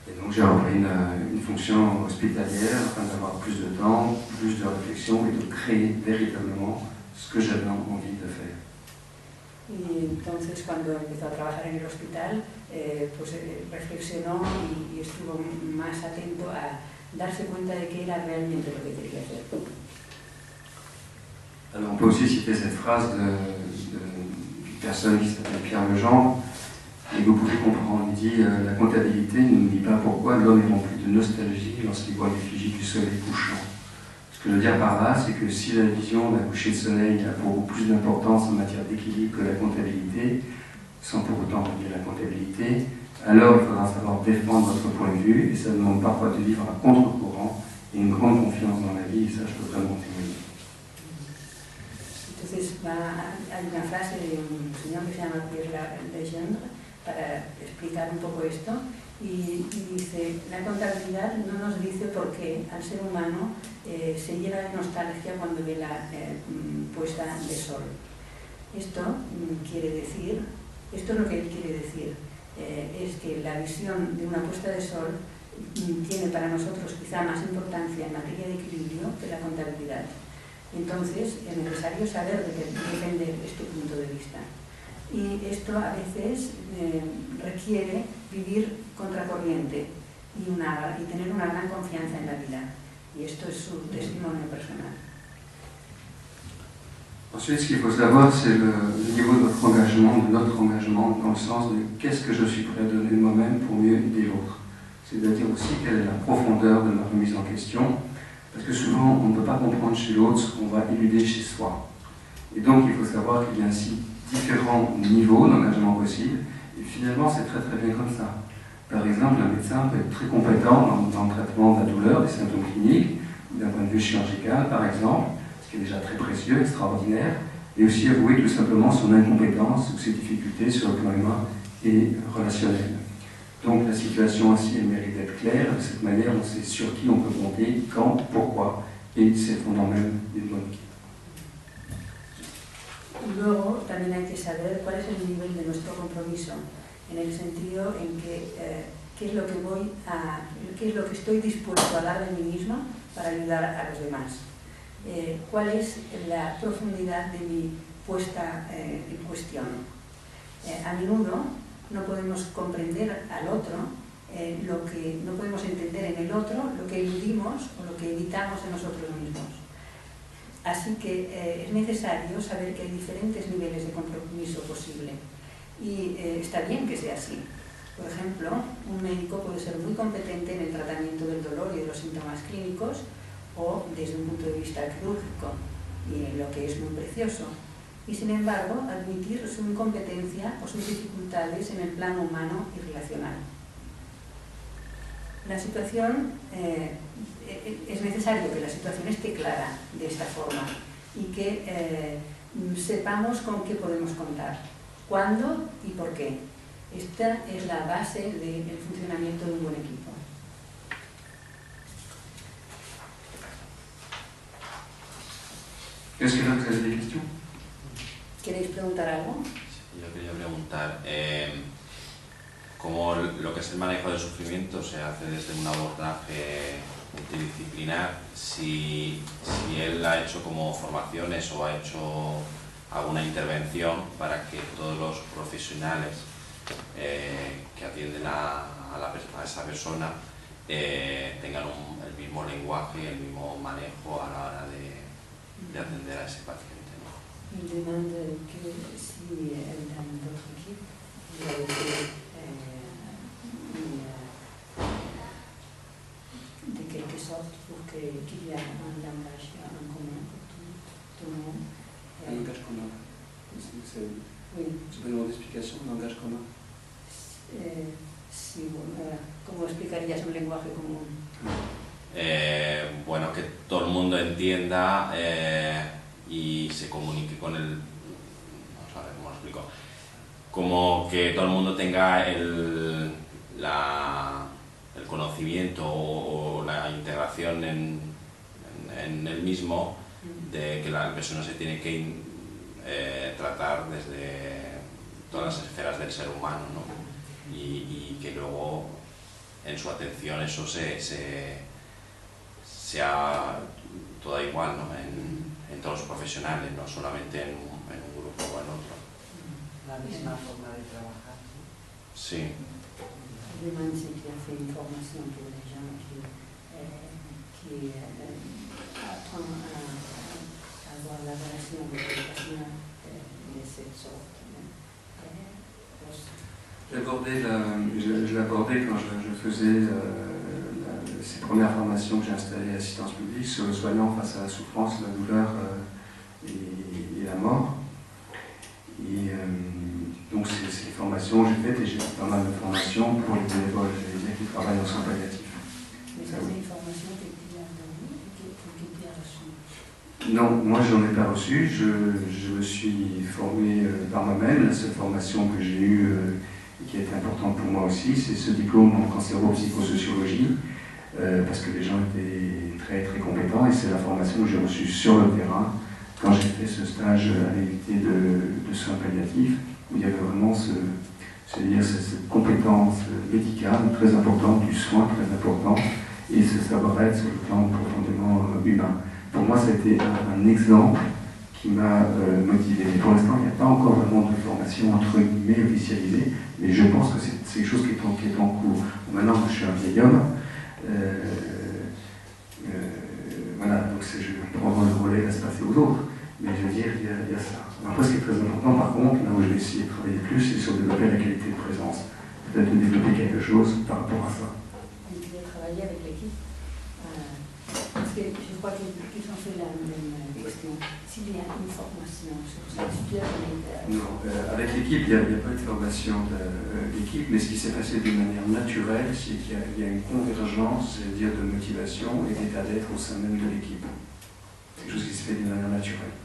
[SPEAKER 1] Et donc j'ai repris une fonction hospitalière afin d'avoir plus de temps, plus de réflexion et de créer véritablement ce que j'avais envie de faire.
[SPEAKER 2] Y entonces cuando empezó a trabajar en el hospital, reflexionó y estuvo más atento a darse cuenta de qué era realmente lo que quería hacer.
[SPEAKER 1] Alors on peut aussi citer cette phrase d'une personne qui s'appelle Pierre Legendre, et vous pouvez comprendre, il dit la comptabilité ne nous dit pas pourquoi l'homme est rempli de nostalgie lorsqu'il voit l'effigie du soleil couchant. Ce que je veux dire par là, c'est que si la vision d'un coucher de soleil a beaucoup plus d'importance en matière d'équilibre que la comptabilité, sans pour autant renier la comptabilité, alors il faudra savoir défendre votre point de vue, et ça demande parfois de vivre à contre-courant et une grande confiance dans la vie, et ça je peux vraiment témoigner.
[SPEAKER 2] Entonces hay una frase de un señor que se llama Pierre Legendre para explicar un poco esto y dice, la contabilidad no nos dice por qué al ser humano se llena de nostalgia cuando ve la puesta de sol. Esto quiere decir, esto es lo que él quiere decir, es que la visión de una puesta de sol tiene para nosotros quizá más importancia en materia de equilibrio que la contabilidad. Entonces es necesario saber defender este punto de vista. Y esto a veces requiere vivir contracorriente y tener una gran confianza en la vida. Y esto es su testimonio personal.
[SPEAKER 1] Ensuite, ce qu'il faut savoir, c'est le niveau de votre engagement, de notre engagement, dans le sens de qu'est-ce que je suis prêt à donner de moi-même pour mieux aider l'autre. C'est-à-dire aussi quelle est la profondeur de ma remise en question, parce que souvent on ne peut pas comprendre chez l'autre ce qu'on va éluder chez soi. Et donc il faut savoir qu'il y a ainsi différents niveaux d'engagement possibles, et finalement c'est très très bien comme ça. Par exemple, un médecin peut être très compétent dans le traitement de la douleur, des symptômes cliniques, d'un point de vue chirurgical par exemple, ce qui est déjà très précieux, extraordinaire, et aussi avouer tout simplement son incompétence ou ses difficultés sur le plan humain et relationnel. Donc la situation ainsi elle mérite d'être claire, de cette manière on sait sur qui on peut compter, quand, pourquoi, et c'est le fondement même d'une bonne équipe.
[SPEAKER 2] Luego también hay que saber cuál es el nivel de nuestro compromiso, en el sentido en que qué es lo que estoy dispuesto a dar de mí misma para ayudar a los demás. Cuál es la profundidad de mi puesta en cuestión. A menudo no podemos comprender al otro, no podemos entender en el otro lo que eludimos o lo que evitamos en nosotros mismos. Así que es necesario saber que hay diferentes niveles de compromiso posible y está bien que sea así. Por ejemplo, un médico puede ser muy competente en el tratamiento del dolor y de los síntomas clínicos o desde un punto de vista quirúrgico, y lo que es muy precioso. Y sin embargo, admitir su incompetencia o sus dificultades en el plano humano y relacional. La situación, es necesario que la situación esté clara de esta forma y que sepamos con qué podemos contar, cuándo y por qué. Esta es la base del funcionamiento de un buen equipo.
[SPEAKER 1] Est-ce que là vous avez des questions?
[SPEAKER 2] ¿Queréis preguntar algo?
[SPEAKER 4] Yo quería preguntar, ¿cómo lo que es el manejo del sufrimiento se hace desde un abordaje multidisciplinar? Si él ha hecho como formaciones o ha hecho alguna intervención para que todos los profesionales que atienden a esa persona tengan el mismo lenguaje y el mismo manejo a la hora de atender a ese paciente, ¿no?
[SPEAKER 2] Il demande que si dans votre équipe, il y a été de quelque sorte pour qu'il y ait un langage en commun pour tout le monde.
[SPEAKER 1] Un langage commun.
[SPEAKER 2] Oui.
[SPEAKER 1] Tu peux demander explication, un langage commun?
[SPEAKER 2] Sí, ¿cómo explicarías un lenguaje común?
[SPEAKER 4] Bueno, que todo el mundo entienda y se comunique con el... Vamos a ver cómo lo explico. Como que todo el mundo tenga el conocimiento o la integración en el mismo, de que la persona se tiene que tratar desde todas las esferas del ser humano, ¿no? Y que luego en su atención eso sea toda igual, ¿no? En todos los profesionales, no solamente en un grupo o en otro.
[SPEAKER 5] La misma forma de trabajar.
[SPEAKER 4] Sí.
[SPEAKER 2] Demande si tu as fait une formation pour les gens qui apprennent à avoir la relation avec les patients de cette sorte.
[SPEAKER 1] Je l'abordais quand je faisais ces premières formations que j'ai installées à l'assistance publique sur le soignant face à la souffrance, la douleur et la mort. Et donc c'est les formations que j'ai faites, et j'ai fait pas mal de formations pour les bénévoles, j'allais dire, qui travaillent en soins palliatifs.
[SPEAKER 2] Mais ça, c'est une formation que tu as donnée et que tu as reçue?
[SPEAKER 1] Non, moi j'en ai pas reçu, je me suis formé par moi-même. La seule formation que j'ai eue et qui a été importante pour moi aussi, c'est ce diplôme en cancéro-psychosociologie, parce que les gens étaient très très compétents, et c'est la formation que j'ai reçue sur le terrain quand j'ai fait ce stage à l'unité de soins palliatifs, où il y avait vraiment cette compétence médicale très importante, du soin très important, et ce savoir-être sur le plan profondément humain. Pour moi, ça a été un exemple qui m'a motivé. Mais pour l'instant, il n'y a pas encore vraiment de formation entre guillemets officialisée, mais je pense que c'est quelque chose qui est en cours. Maintenant, je suis un vieil homme, voilà, donc je vais prendre le relais, à se passer aux autres, mais je veux dire, il y a ça. Après, ce qui est très important, par contre, là où je vais essayer de travailler plus, c'est sur développer la qualité de présence. Peut-être de développer quelque chose par rapport à ça.
[SPEAKER 2] Et tu as travaillé avec l'équipe, parce que je crois qu'ils ont fait la même question. S'il y a une formation sur ça, tu as
[SPEAKER 1] Non, avec l'équipe, il n'y a pas eu de formation d'équipe, mais ce qui s'est passé de manière naturelle, c'est qu'il y a une convergence, c'est-à-dire de motivation et d'état d'être au sein même de l'équipe. C'est quelque chose qui se fait d'une manière naturelle.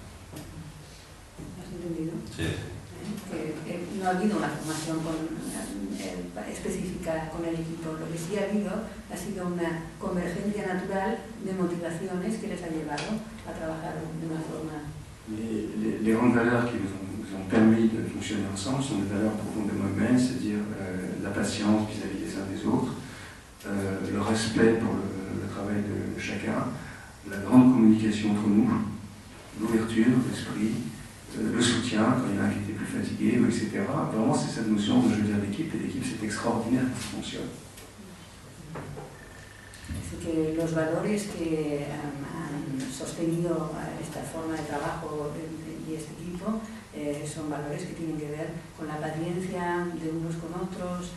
[SPEAKER 2] ¿Has entendido?
[SPEAKER 4] Sí.
[SPEAKER 2] Que no ha habido una formación específica con el equipo. Lo que sí ha habido ha sido una convergencia natural de motivaciones que les ha llevado a trabajar de una forma.
[SPEAKER 1] Les grandes valeurs qui nous ont permis de fonctionner ensemble sont des valeurs profondément humaines, c'est-à-dire la patience vis-à-vis des uns des autres, le respect pour le travail de chacun, la grande communication entre nous, l'ouverture d'esprit, le soutien quand il y en a un qui était plus fatigué, etc. Vraiment, c'est cette notion de, je veux dire, l'équipe, et l'équipe, c'est extraordinaire quand ça fonctionne.
[SPEAKER 2] Así que los valores que han sostenido esta forma de trabajo y este equipo son valores que tienen que ver con la paciencia de unos con otros,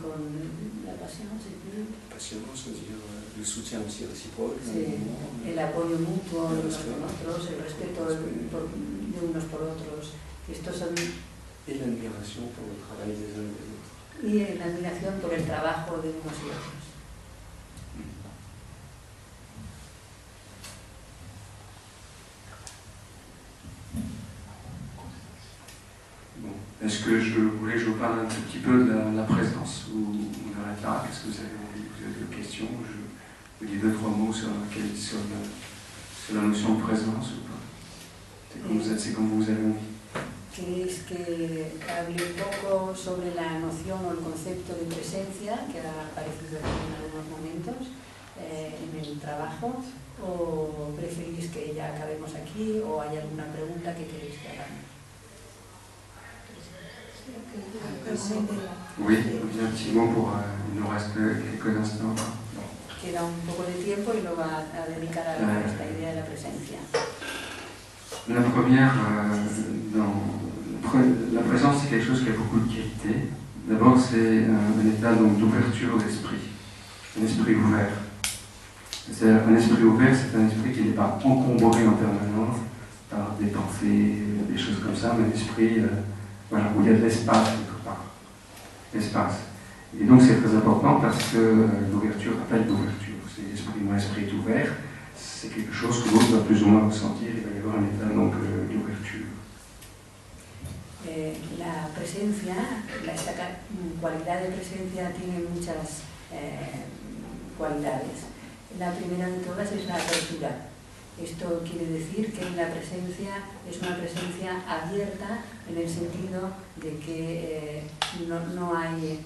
[SPEAKER 2] con la pasión, ¿sí?
[SPEAKER 1] Passion, c'est-à-dire le soutien aussi réciproque.
[SPEAKER 2] Sí, el apoyo mutuo de unos con otros, el respeto de unos por otros. Estos son...
[SPEAKER 1] Et l'admiration pour le travail des uns et des autres.
[SPEAKER 2] Y la admiración por el trabajo de unos y otros.
[SPEAKER 1] Bon. Est-ce que je vous parle un tout petit peu de la présence, ou on arrête là? Qu'est-ce que vous avez envie? Vous avez des questions? Je vous dis 2-3 mots sur la notion de présence ou pas? C'est comme vous avez envie.
[SPEAKER 2] ¿Queréis que hable un poco sobre la noción o el concepto de presencia que ha aparecido aquí en algunos momentos en el trabajo? ¿O preferís que ya acabemos aquí o hay alguna pregunta que queréis que hagamos?
[SPEAKER 1] Oui, un petit mot pour... il nous reste quelques instants.
[SPEAKER 2] Queda un poco de tiempo y lo va a dedicar a esta idea de la presencia.
[SPEAKER 1] La première, la présence, c'est quelque chose qui a beaucoup de qualités. D'abord, c'est un état d'ouverture d'esprit, un esprit ouvert. Un esprit ouvert, c'est un esprit qui n'est pas encombré en permanence par des pensées, des choses comme ça, mais un esprit voilà, où il y a de l'espace quelque part. L'espace. Et donc c'est très important parce que l'ouverture appelle l'ouverture. Mon esprit est ouvert, c'est quelque chose que l'autre va plus ou moins ressentir, il va y avoir un état d'ouverture.
[SPEAKER 2] La presencia, esta cualidad de presencia tiene muchas cualidades. La primera de todas es la apertura. Esto quiere decir que la presencia es una presencia abierta en el sentido de que no hay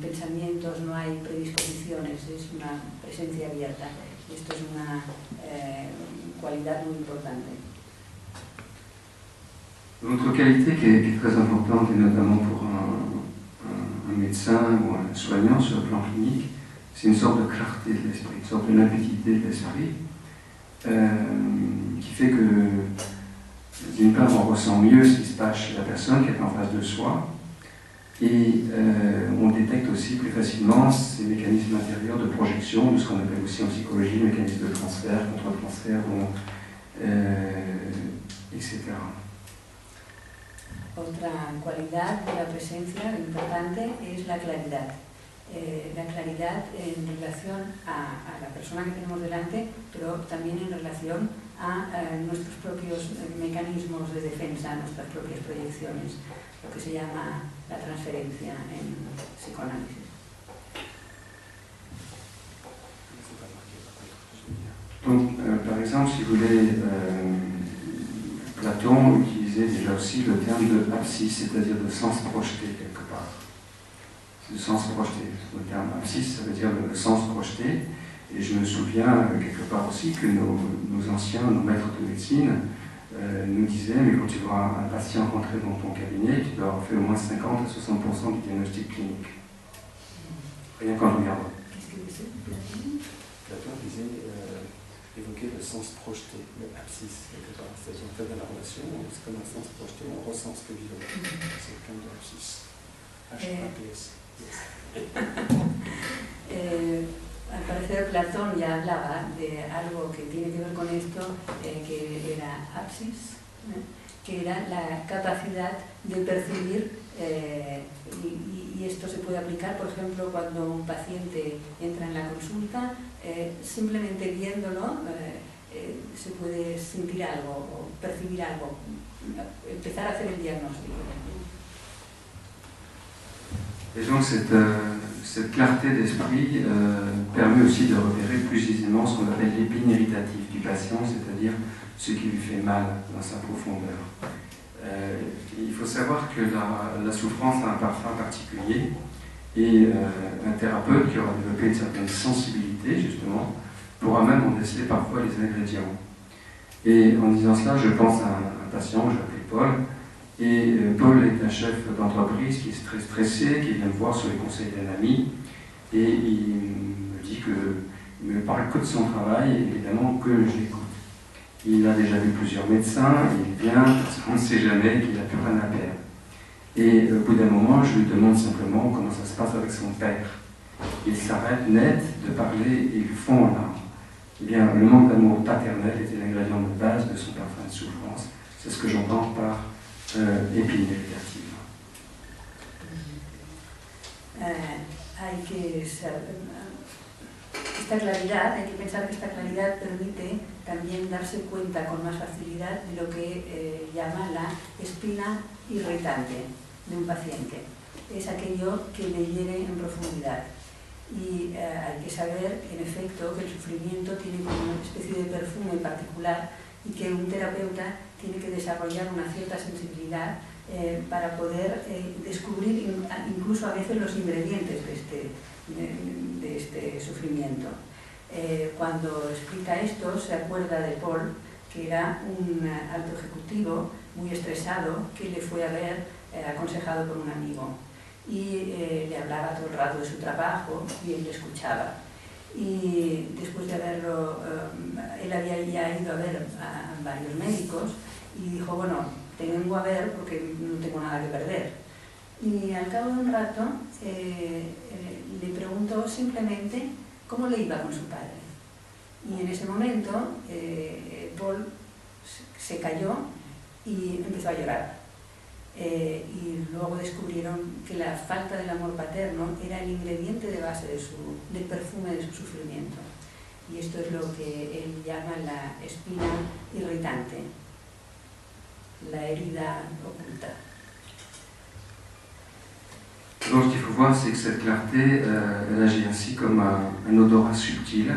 [SPEAKER 2] pensamientos, no hay predisposiciones, es una presencia abierta. Esto es una cualidad muy importante.
[SPEAKER 1] L'autre qualité qui est très importante, et notamment pour un médecin ou un soignant sur le plan clinique, c'est une sorte de clarté de l'esprit, une sorte de limpidité de l'esprit, qui fait que, d'une part, on ressent mieux ce qui se passe chez la personne qui est en face de soi, et on détecte aussi plus facilement ces mécanismes intérieurs de projection, de ce qu'on appelle aussi en psychologie, mécanismes de transfert, contre-transfert, etc.
[SPEAKER 2] Otra cualidad de la presencia importante es la claridad. La claridad en relación a la persona que tenemos delante, pero también en relación a nuestros propios mecanismos de defensa, nuestras propias proyecciones, lo que se llama la transferencia en psicoanálisis.
[SPEAKER 1] Donc, par exemple, si vous voulez, Platon utilisait déjà aussi le terme de abscisse, c'est-à-dire de sens projeté quelque part. Le sens projeté. Le terme abscisse, ça veut dire le sens projeté. Et je me souviens quelque part aussi que nos anciens, nos maîtres de médecine, nous disaient, mais quand tu vois un patient rentrer dans ton cabinet, tu dois avoir fait au moins 50 à 60% du diagnostic clinique. Rien qu'en regardant.
[SPEAKER 2] Qu'est-ce que c'est?
[SPEAKER 6] Platon disait, évoquer le sens projeté, le abscisse, quelque part. C'est-à-dire, en fait, dans la relation, c'est comme un sens projeté, on ressent ce que vit l'autre. C'est le terme de l'abscisse. H-A-P-S.
[SPEAKER 2] Al parecer Platón ya hablaba de algo que tiene que ver con esto, que era abscis, que era la capacidad de percibir, y esto se puede aplicar, por ejemplo, cuando un paciente entra en la consulta, simplemente viéndolo se puede sentir algo, o percibir algo, empezar a hacer el diagnóstico.
[SPEAKER 1] Et donc cette clarté d'esprit permet aussi de repérer plus aisément ce qu'on appelle l'épine irritative du patient, c'est-à-dire ce qui lui fait mal dans sa profondeur. Il faut savoir que la souffrance a un parfum particulier, et un thérapeute qui aura développé une certaine sensibilité, justement, pourra même en déceler parfois les ingrédients. Et en disant cela, je pense à un patient que j'appelle Paul. Et Paul est un chef d'entreprise qui est très stressé, qui vient me voir sur les conseils d'un ami, et il me dit qu'il ne me parle que de son travail, et évidemment que je l'écoute. Il a déjà vu plusieurs médecins, il vient parce qu'on ne sait jamais qu'il n'a plus rien à perdre. Et au bout d'un moment, je lui demande simplement comment ça se passe avec son père. Il s'arrête net de parler et il fond en larmes. Eh bien, le manque d'amour paternel était l'ingrédient de base de son parfum de souffrance. C'est ce que j'entends par épine irritative.
[SPEAKER 2] Hay que saber, esta claridad, hay que pensar que esta claridad permite también darse cuenta con más facilidad de lo que llama la espina irritante de un paciente. Es aquello que le hiere en profundidad. Y hay que saber, en efecto, que el sufrimiento tiene como una especie de perfume particular y que un terapeuta tiene que desarrollar una cierta sensibilidad para poder descubrir incluso a veces los ingredientes de este sufrimiento. Cuando explica esto, se acuerda de Paul, que era un alto ejecutivo muy estresado, que le fue a ver aconsejado por un amigo. Y le hablaba todo el rato de su trabajo y él le escuchaba. Y después de haberlo, él había ya ido a ver a varios médicos y dijo, bueno, te vengo a ver porque no tengo nada que perder. Y al cabo de un rato le preguntó simplemente cómo le iba con su padre. Y en ese momento Paul se cayó y empezó a llorar. Y luego descubrieron que la falta del amor paterno era el ingrediente de base del perfume de su sufrimiento. Y esto es lo que él llama la espina irritante, la herida oculta.
[SPEAKER 1] Donc ce qu'il faut voir, c'est que cette clarté, elle agit ainsi comme un odorat subtil.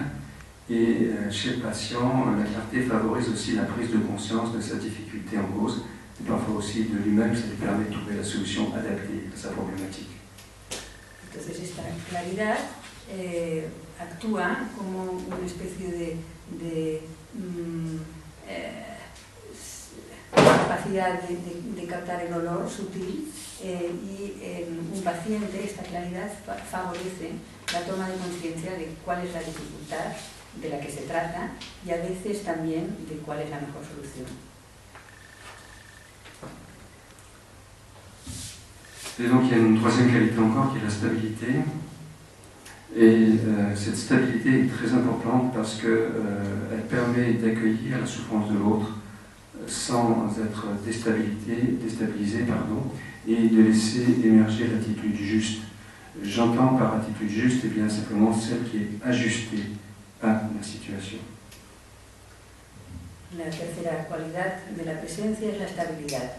[SPEAKER 1] Et chez le patient, la clarté favorise aussi la prise de conscience de sa difficulté en cause, et parfois aussi de lui-même, ça lui permet de trouver la solution adaptée à sa problématique.
[SPEAKER 2] Entonces esta claridad actúa como una especie de capacidad de captar el olor sutil y en un paciente esta claridad favorece la toma de conciencia de cuál es la dificultad de la que se trata y a veces también de cuál es la mejor solución.
[SPEAKER 1] Et donc il y a une troisième qualité encore qui est la stabilité. Et cette stabilité est très importante parce qu'elle permet d'accueillir la souffrance de l'autre sans être déstabilisé, et de laisser émerger l'attitude juste. J'entends par attitude juste eh bien, simplement celle qui est ajustée à la situation.
[SPEAKER 2] La tercera cualidad de la presencia es la estabilidad,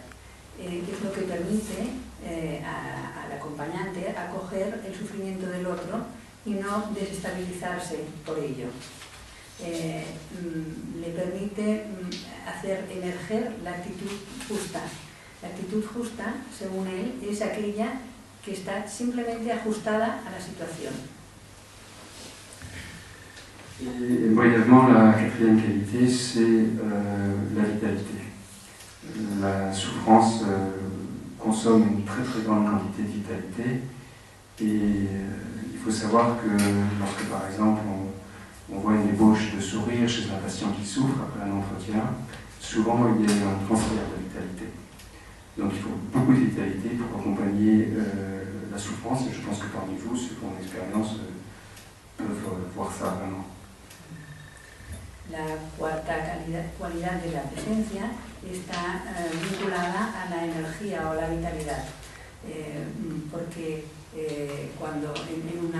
[SPEAKER 2] que es lo que permite al acompañante acoger el sufrimiento del otro y no desestabilizarse por ello. Le permite hacer emerger la actitud justa. La actitud justa, según él, es aquella que está simplemente ajustada a la situación.
[SPEAKER 1] Et brièvement, la quatrième qualité, c'est la vitalité. La souffrance consomme une très très grande quantité de vitalité et il faut savoir que lorsque par exemple on voit une ébauche de sourire chez un patient qui souffre après un entretien, souvent il y a un transfert de vitalité. Donc il faut beaucoup de vitalité pour accompagner la souffrance et je pense que parmi vous, ceux qui ont l'expérience, peuvent voir ça vraiment.
[SPEAKER 2] La cuarta cualidad de la presencia está vinculada a la energía o la vitalidad, porque cuando en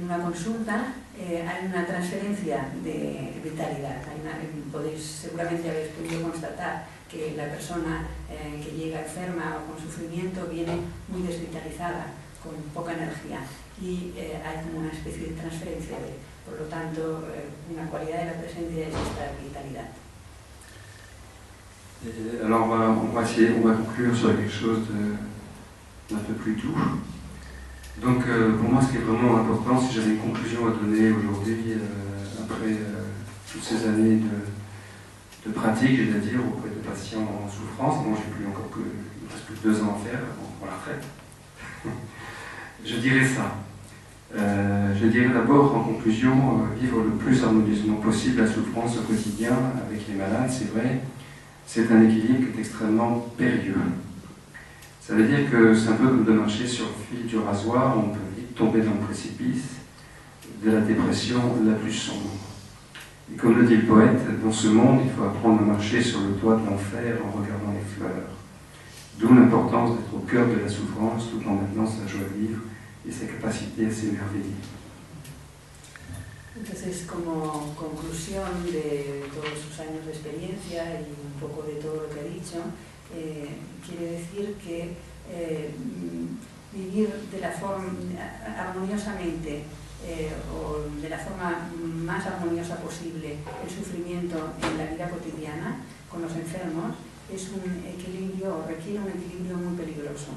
[SPEAKER 2] una consulta hay una transferencia de vitalidad. Podéis seguramente haber podido constatar que la persona que llega enferma o con sufrimiento viene muy desvitalizada, con poca energía, y hay como una especie de transferencia por lo tanto, una cualidad de la presencia es esta vitalidad.
[SPEAKER 1] Et alors on va conclure sur quelque chose d'un peu plus doux. Donc pour moi ce qui est vraiment important, si j'avais une conclusion à donner aujourd'hui, après toutes ces années de pratique, j'ai à dire, auprès de patients en souffrance, moi il me reste plus de 2 ans à faire pour la retraite, je dirais ça. Je dirais d'abord en conclusion, vivre le plus harmonieusement possible la souffrance au quotidien avec les malades, c'est vrai, c'est un équilibre qui est extrêmement périlleux. Ça veut dire que c'est un peu comme de marcher sur le fil du rasoir, on peut vite tomber dans le précipice de la dépression la plus sombre. Et comme le dit le poète, dans ce monde, il faut apprendre à marcher sur le toit de l'enfer en regardant les fleurs. D'où l'importance d'être au cœur de la souffrance tout en maintenant sa joie de vivre y esa capacidad a s'émerveiller.
[SPEAKER 2] Entonces, como conclusión de todos sus años de experiencia y un poco de todo lo que ha dicho, quiere decir que vivir de la forma armoniosamente o de la forma más armoniosa posible el sufrimiento en la vida cotidiana con los enfermos es un equilibrio, requiere un equilibrio muy peligroso.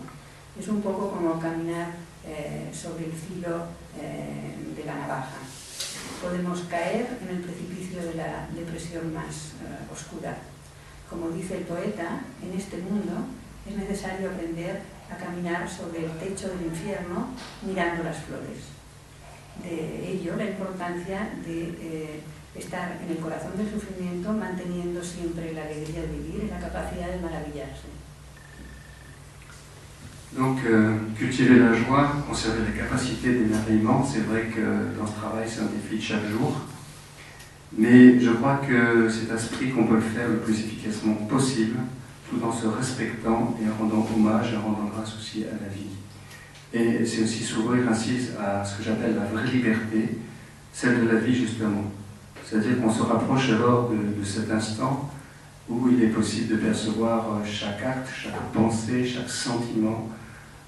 [SPEAKER 2] Es un poco como caminar sobre el filo de la navaja. Podemos caer en el precipicio de la depresión más oscura. Como dice el poeta, en este mundo es necesario aprender a caminar sobre el techo del infierno mirando las flores. De ello la importancia de estar en el corazón del sufrimiento, manteniendo siempre la alegría de vivir y la capacidad de maravillarse.
[SPEAKER 1] Donc, cultiver la joie, conserver la capacité d'émerveillement, c'est vrai que dans ce travail, c'est un défi de chaque jour. Mais je crois que c'est à ce prix qu'on peut le faire le plus efficacement possible, tout en se respectant et en rendant hommage et en rendant grâce aussi à la vie. Et c'est aussi s'ouvrir ainsi à ce que j'appelle la vraie liberté, celle de la vie justement. C'est-à-dire qu'on se rapproche alors de cet instant où il est possible de percevoir chaque acte, chaque pensée, chaque sentiment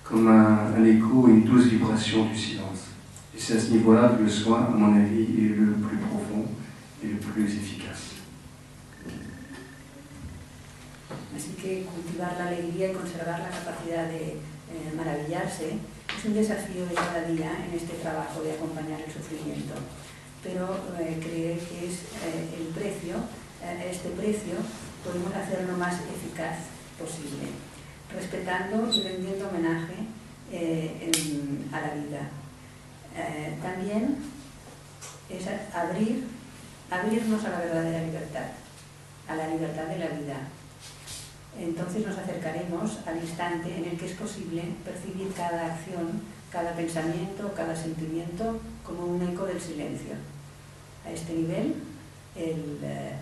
[SPEAKER 1] comme un écho, une douce vibration du silence. Et c'est à ce niveau-là que le soin, à mon avis, est le plus profond et le plus efficace.
[SPEAKER 2] Así que cultivar la alegría y conservar la capacidad de maravillarse es un desafío de cada día en este trabajo de acompañar el sufrimiento. Pero creer que es el precio, este precio podemos hacerlo más eficaz posible, respetando y rendiendo homenaje a la vida. También es abrirnos a la verdadera libertad, a la libertad de la vida. Entonces nos acercaremos al instante en el que es posible percibir cada acción, cada pensamiento, cada sentimiento como un eco del silencio. A este nivel,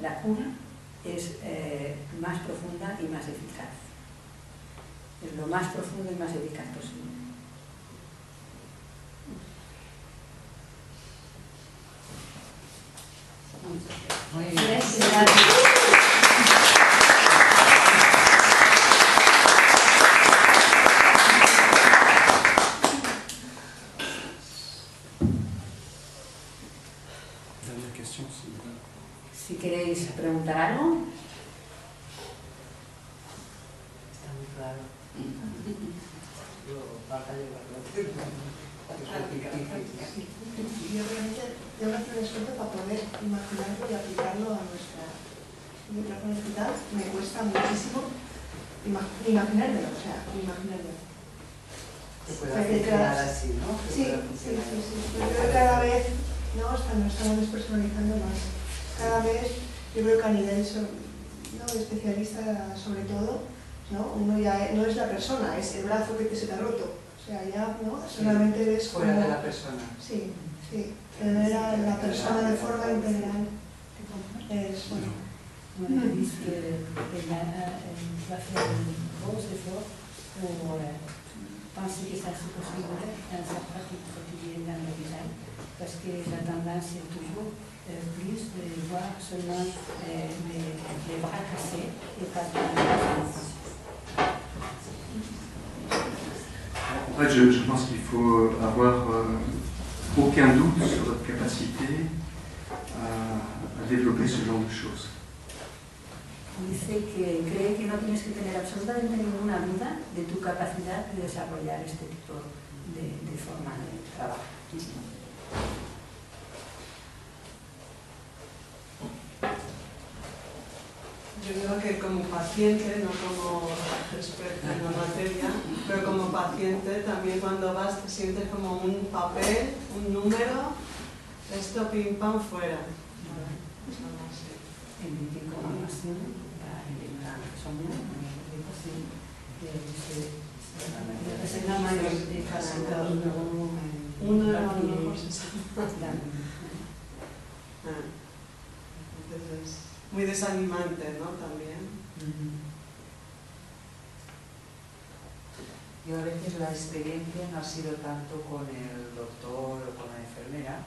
[SPEAKER 2] la cura es más profunda y más eficaz. Es lo más profundo y más eficaz posible.
[SPEAKER 5] Muy bien.
[SPEAKER 2] Si queréis preguntar algo.
[SPEAKER 5] Está muy claro. Falta llevarlo.
[SPEAKER 7] Yo realmente tengo que hacer un esfuerzo para poder imaginarlo y aplicarlo a nuestra vida con hospital. Me cuesta muchísimo imaginármelo, o sea, imaginármelo.
[SPEAKER 5] Se puede funcionar así, ¿no?
[SPEAKER 7] Sí. Yo creo que cada vez nos estamos despersonalizando más. Cada vez, yo creo que a nivel de especialista sobre todo, ¿no? Uno ya no es la persona, es el brazo que se te ha roto. O sea, ya solamente ves
[SPEAKER 5] fuera
[SPEAKER 7] como...
[SPEAKER 5] de la persona.
[SPEAKER 7] Sí. Era la persona de forma integral. Es bueno.
[SPEAKER 2] Ils disent qu'elle va faire un gros effort pour penser que ça c'est possible dans sa pratique quotidienne dans l'hôpital, parce que la tendance est toujours plus de voir seulement les bras cassés et pas de la.
[SPEAKER 1] En fait, je pense qu'il faut avoir aucun doute sur votre capacité à développer ce genre de choses.
[SPEAKER 2] Dice que cree que no tienes que tener absolutamente ninguna duda de tu capacidad de desarrollar este tipo de forma de trabajo.
[SPEAKER 3] Yo digo que como paciente, no como experta en la materia, pero como paciente también cuando vas te sientes como un papel, un número, esto pim pam fuera. Uno a lo mejor se sabe. Entonces, muy desanimante, ¿no? También.
[SPEAKER 5] Yo a veces la experiencia no ha sido tanto con el doctor o con la enfermera,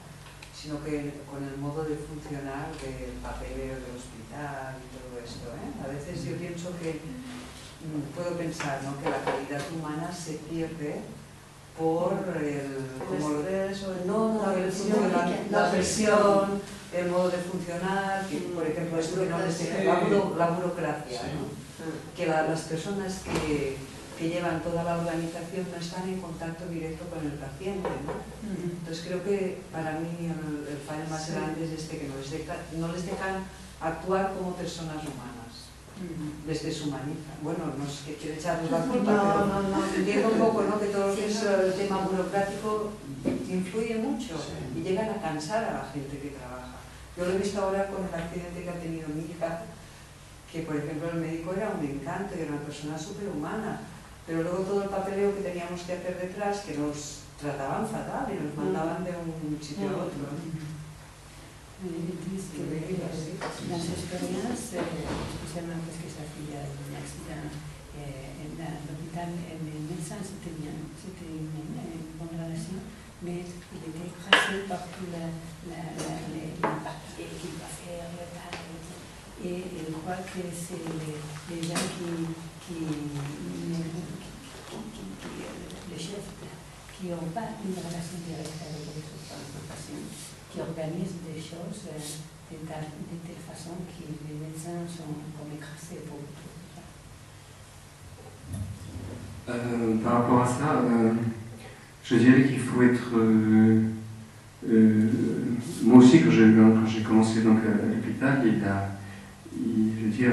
[SPEAKER 5] sino que con el modo de funcionar del papeleo del hospital y todo esto, ¿eh? A veces yo pienso que, puedo pensar, ¿no?, que la calidad humana se pierde por la presión, el modo de funcionar, que, por ejemplo, esto que no les deja, la burocracia, ¿no? que las personas que llevan toda la organización no están en contacto directo con el paciente, ¿no? Entonces creo que para mí el fallo más grande es que no les dejan actuar como personas humanas, les deshumanizan. Bueno, no es que quiero echarles la culpa, pero entiendo un poco, ¿no?, que todo lo que es el tema burocrático influye mucho y llegan a cansar a la gente que trabaja. Yo lo he visto ahora con el accidente que ha tenido mi hija, que por ejemplo el médico era un encanto, era una persona superhumana, pero luego todo el papeleo que teníamos que hacer detrás, que nos trataban fatal y nos mandaban de un sitio a otro.
[SPEAKER 2] Las historias, especialmente que se hacía un accidente en l'hôpital, les médecins c'était une bonne relation, mais il était écrasé par tout les papiers qu'il doit faire, le tas. Et je crois que c'est les gens les chefs qui n'ont pas une relation directe avec les souffrances des patients, qui organisent des choses de telle façon que les médecins sont comme écrasés pour tout ça.
[SPEAKER 1] Par rapport à ça, je dirais qu'il faut être... moi aussi, quand j'ai commencé donc, à l'hôpital, je veux dire,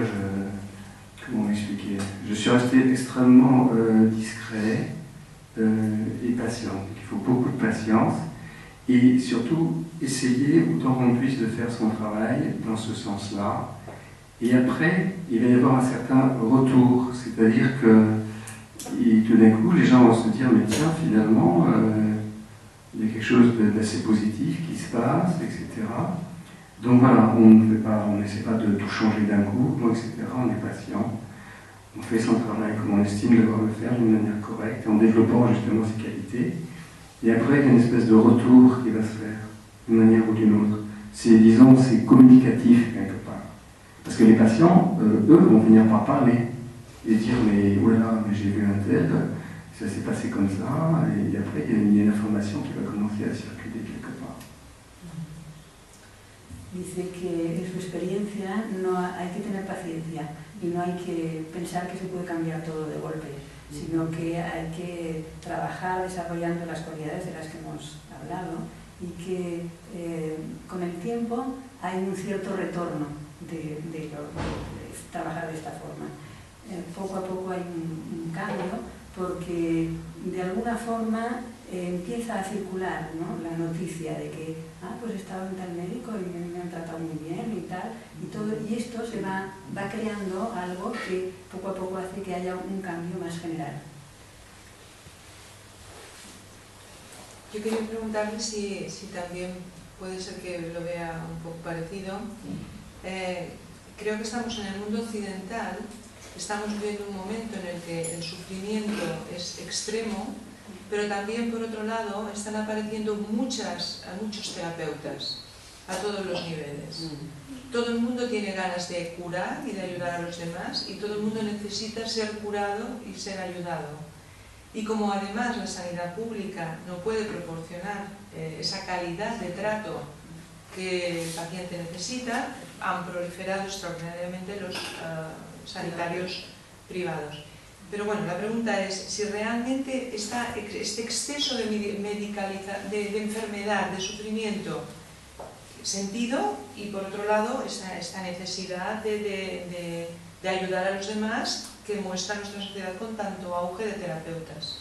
[SPEAKER 1] comment expliquer, je suis resté extrêmement discret et patient. Il faut beaucoup de patience et surtout essayer autant qu'on puisse de faire son travail dans ce sens-là. Et après, il va y avoir un certain retour, c'est-à-dire que tout d'un coup, les gens vont se dire, mais tiens, finalement, il y a quelque chose d'assez positif qui se passe, etc. Donc voilà, on n'essaie pas de tout changer d'un coup, etc. On est patient, on fait son travail comme on estime devoir le faire d'une manière correcte, en développant justement ses qualités. Et après, il y a une espèce de retour qui va se faire, d'une manière ou d'une autre. Disons, c'est communicatif quelque part. Parce que les patients, eux, vont venir par parler et dire, mais voilà, mais j'ai vu un tel, ça s'est passé comme ça, et après, il y a une information qui va commencer à circuler quelque part.
[SPEAKER 2] Dice que en su experiencia no hay que tener paciencia y no hay que pensar que se puede cambiar todo de golpe, sino que hay que trabajar desarrollando las cualidades de las que hemos hablado y que con el tiempo hay un cierto retorno de trabajar de esta forma. Poco a poco hay un cambio porque de alguna forma empieza a circular, ¿no?, la noticia de que pues estaba en tal médico y me han tratado muy bien y tal, y esto se va creando algo que poco a poco hace que haya un cambio más general.
[SPEAKER 3] Yo quería preguntarle si también puede ser que lo vea un poco parecido. Creo que estamos en el mundo occidental, estamos viviendo un momento en el que el sufrimiento es extremo, pero también, por otro lado, están apareciendo muchos terapeutas a todos los niveles. Todo el mundo tiene ganas de curar y de ayudar a los demás, y todo el mundo necesita ser curado y ser ayudado. Y como además la sanidad pública no puede proporcionar esa calidad de trato que el paciente necesita, han proliferado extraordinariamente los sanitarios privados. Pero bueno, la pregunta es si realmente este exceso de enfermedad, de sufrimiento, sentido, y por otro lado esta necesidad de ayudar a los demás que muestra nuestra sociedad con tanto auge de terapeutas.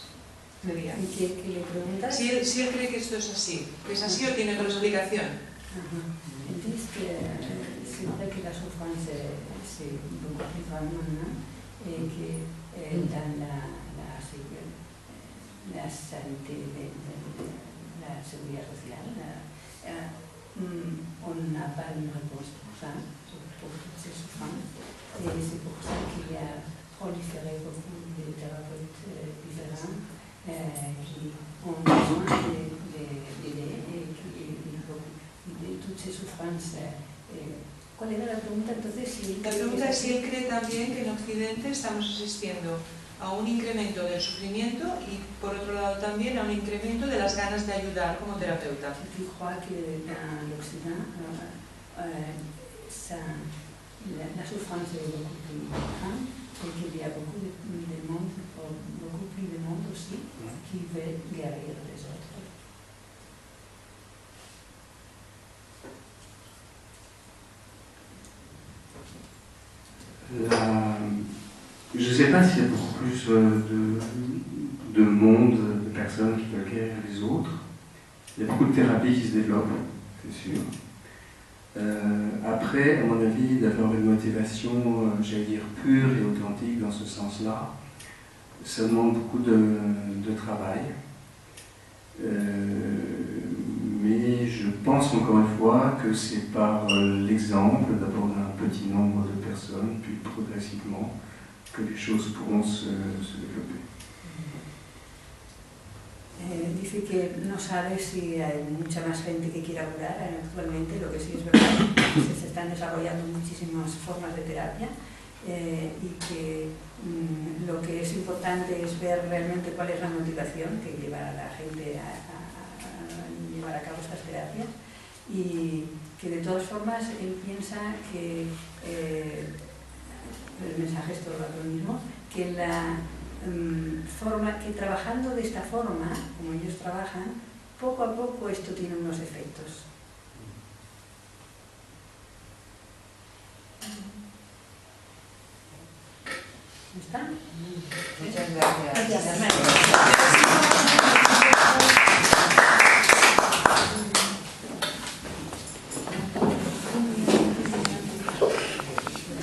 [SPEAKER 2] ¿Y qué le preguntas?
[SPEAKER 3] Si él cree que esto es así, que es así o tiene otra explicación.
[SPEAKER 2] Él dice que siempre que la souffrance c'est beaucoup plus vraiment que dans la santé, la seguridad social, on n'a pas une réponse pour ça, pour toutes ces souffrances. Et c'est pour ça qu'il y a proliféré beaucoup de thérapeutes différents qui ont besoin d'aider et de toutes ces souffrances. ¿Cuál era la pregunta entonces?
[SPEAKER 3] La pregunta es si él cree también que en Occidente estamos asistiendo a un incremento del sufrimiento y por otro lado también a un incremento de las ganas de ayudar como terapeuta.
[SPEAKER 2] Tu crois que dans l'Occident, la souffrance est beaucoup plus grande et qu'il y a beaucoup de monde, beaucoup plus de monde aussi, qui veut guérir les autres.
[SPEAKER 1] Je ne sais pas s'il y a beaucoup plus de monde, de personnes qui veulent guérir les autres. Il y a beaucoup de thérapies qui se développent, c'est sûr. Après, à mon avis, d'avoir une motivation, j'allais dire, pure et authentique dans ce sens-là, ça demande beaucoup de travail. Mais je pense encore une fois que c'est par l'exemple d'abord d'un petit nombre de personnes, puis progressivement, que les choses pourront se développer.
[SPEAKER 2] Dice que no sabe si hay mucha más gente que quiera curar actualmente, lo que sí es verdad es que se están desarrollando muchísimas formas de terapia y que lo que es importante es ver realmente cuál es la motivación que lleva a la gente a llevar a cabo estas terapias y que de todas formas él piensa que el mensaje es todo lo mismo, que que trabajando de esta forma, como ellos trabajan, poco a poco esto tiene unos efectos. ¿Está?
[SPEAKER 5] Muchas gracias.
[SPEAKER 2] Gracias.